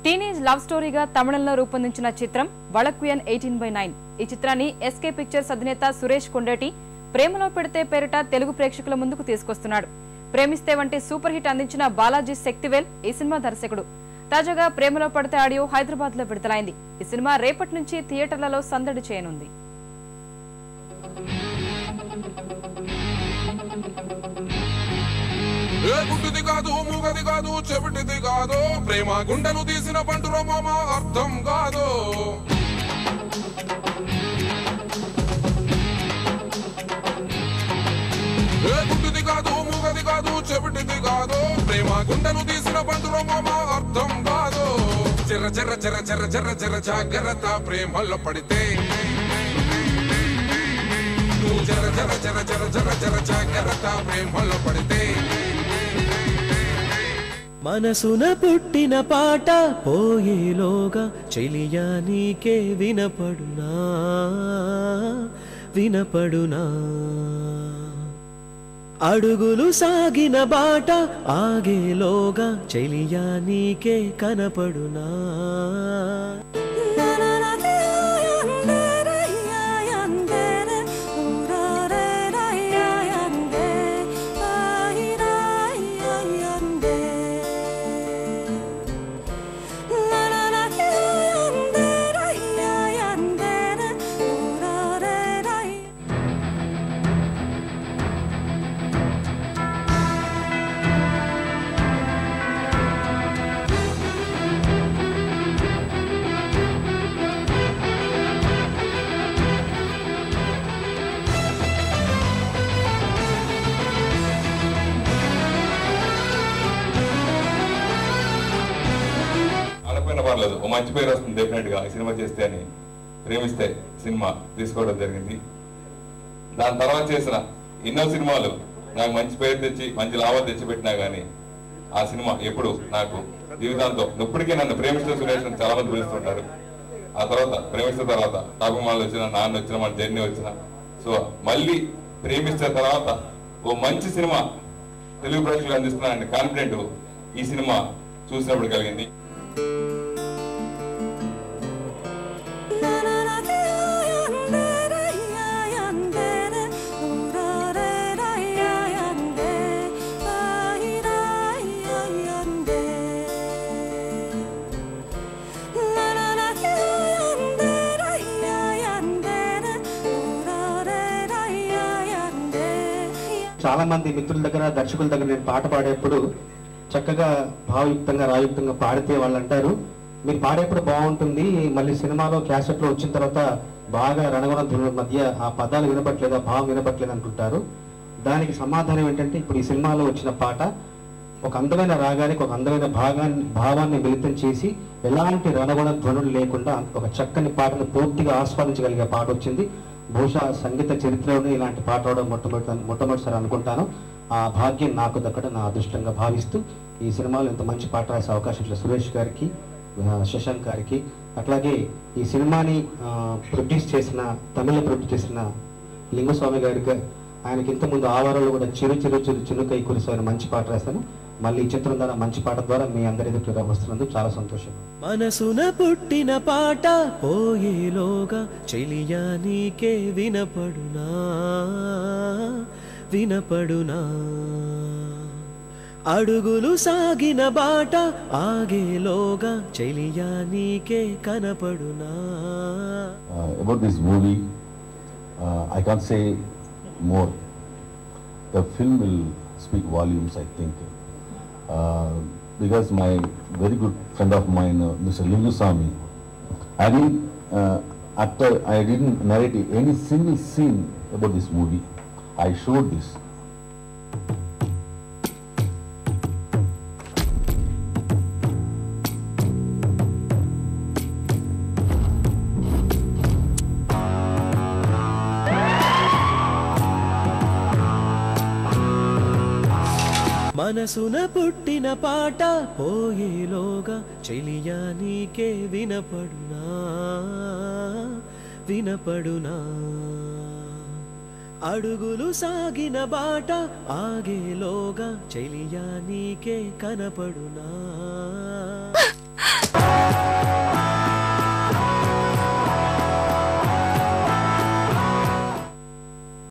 Teenage love స్టోరీగా తమిళంలో రూపొందించిన చిత్రం వళక్కుయన్ 18/9. ఈ చిత్రాన్ని ఎస్కే పిక్చర్స్ అధినేత సురేష్ కొండేటి ప్రేమలో పెడితే పేరిట తెలుగు ప్రేక్షకుల ముందుకు తీసుకొస్తున్నాడు. ప్రేమిస్తే వంటి సూపర్ హిట్ అందించిన బాలాజీ శక్తివేల్ ఈ సినిమా దర్శకుడు. తాజాగా ప్రేమలో పడితే ఆడియో హైదరాబాద్ లో విడుదలైంది. ఈ సినిమా రేపటి నుంచి థియేటర్లలో సందడి చేయనుంది. గుడ్డిది కాదు, మూగది కాదు, చెవిటిది కాదు, ప్రేమ గుండెను తీసిన పండుర మామ అర్థం కాదు. గుడ్డిది కాదు, మూగది కాదు, చెవిటిది కాదు, ప్రేమ గుండెను తీసిన పండుర మామ అర్థం కాదు. చెర్ర చెర్ర చెర్ర చెర్ర చెర్ర చెర్ర జాగ్రత్త ప్రేమల్లో పడితే, చెర్ర చెర్ర చెర్ర చెర్ర చెర్ర చెర్ర జాగ్రత్త ప్రేమల్లో పడితే. మనసున పుట్టిన పాట పోయేలోగా చెలియా నీకే వినపడునా వినపడునా, అడుగులు సాగిన బాట ఆగేలోగా చెలియా నీకే కనపడునా. పర్లేదు, ఓ మంచి పేరు వస్తుంది డెఫినెట్ గా ఈ సినిమా చేస్తే అని ప్రేమిస్తే సినిమా తీసుకోవడం జరిగింది. దాని తర్వాత చేసిన ఎన్నో సినిమాలు నాకు మంచి పేరు తెచ్చి మంచి లాభాలు తెచ్చిపెట్టినా కానీ ఆ సినిమా ఎప్పుడు నాకు జీవితాంతో ఇప్పటికే నన్ను ప్రేమిస్తే సురేష్ అని చాలా మంది పిలుస్తుంటారు. ఆ తర్వాత ప్రేమిస్తే తర్వాత టాపిమాలు వచ్చిన, నాన్న వచ్చిన, మన జర్నీ వచ్చిన, సో మళ్ళీ ప్రేమిస్తే తర్వాత ఓ మంచి సినిమా తెలుగు ప్రేక్షకులు అందిస్తున్నానని కాన్ఫిడెంట్ ఈ సినిమా చూసినప్పుడు కలిగింది. చాలా మంది మిత్రుల దగ్గర, దర్శకుల దగ్గర నేను పాట పాడేప్పుడు చక్కగా భావయుక్తంగా రాయుక్తంగా పాడితే వాళ్ళు అంటారు, మీరు పాడేప్పుడు బాగుంటుంది, మళ్ళీ సినిమాలో క్యాసెట్లో వచ్చిన తర్వాత బాగా రణగుణ ధ్వనుల మధ్య ఆ పదాలు వినపట్లేదు, ఆ భావం వినపట్లేదు అంటుంటారు. దానికి సమాధానం ఏంటంటే, ఇప్పుడు ఈ సినిమాలో వచ్చిన పాట ఒక అందమైన రాగానికి ఒక అందమైన భావాన్ని మిళితం చేసి ఎలాంటి రణగుణ ధ్వనులు లేకుండా ఒక చక్కని పాటను పూర్తిగా ఆస్వాదించగలిగే పాట వచ్చింది. బహుశా సంగీత చరిత్రలోనే ఇలాంటి పాట అవడం మొట్టమొదటిసారి అనుకుంటాను. ఆ భాగ్యం నాకు దక్కడం నా అదృష్టంగా భావిస్తూ ఈ సినిమాలో ఇంత మంచి పాట రాసే అవకాశం ఇచ్చిన సురేష్ గారికి, శశాంక్ గారికి, అట్లాగే ఈ సినిమాని ప్రొడ్యూస్ చేసిన, తమిళ ప్రొడ్యూస్ చేసిన లింగస్వామి గారికి, ఆయనకి ఇంతకుముందు ఆవారంలో కూడా చిరుకై కురిసిన మంచి పాట రాశాను. మళ్ళీ ఈ చిత్రం ద్వారా మంచి పాట ద్వారా మీ అందరి ఎదుట వస్తున్నందుకు చాలా సంతోషం. మనసున పుట్టిన పాట పోయేలోగా చెలియా నీకే వినపడునా వినపడునా, అడుగులు సాగిన బాట ఆగేలోగా చెలియా నీకే కనపడునా. About this movie, I can't say more. The film will speak volumes, I think. Because my very good friend of mine, Mr. Lingusamy, I didn't narrate any single scene about this movie. I showed this. మనసున పుట్టిన పాట పోయేలోగా చెలియా నీకే వినపడునా వినపడునా, అడుగులు సాగిన బాట ఆగేలోగా చెలియా నీకే కనపడునా.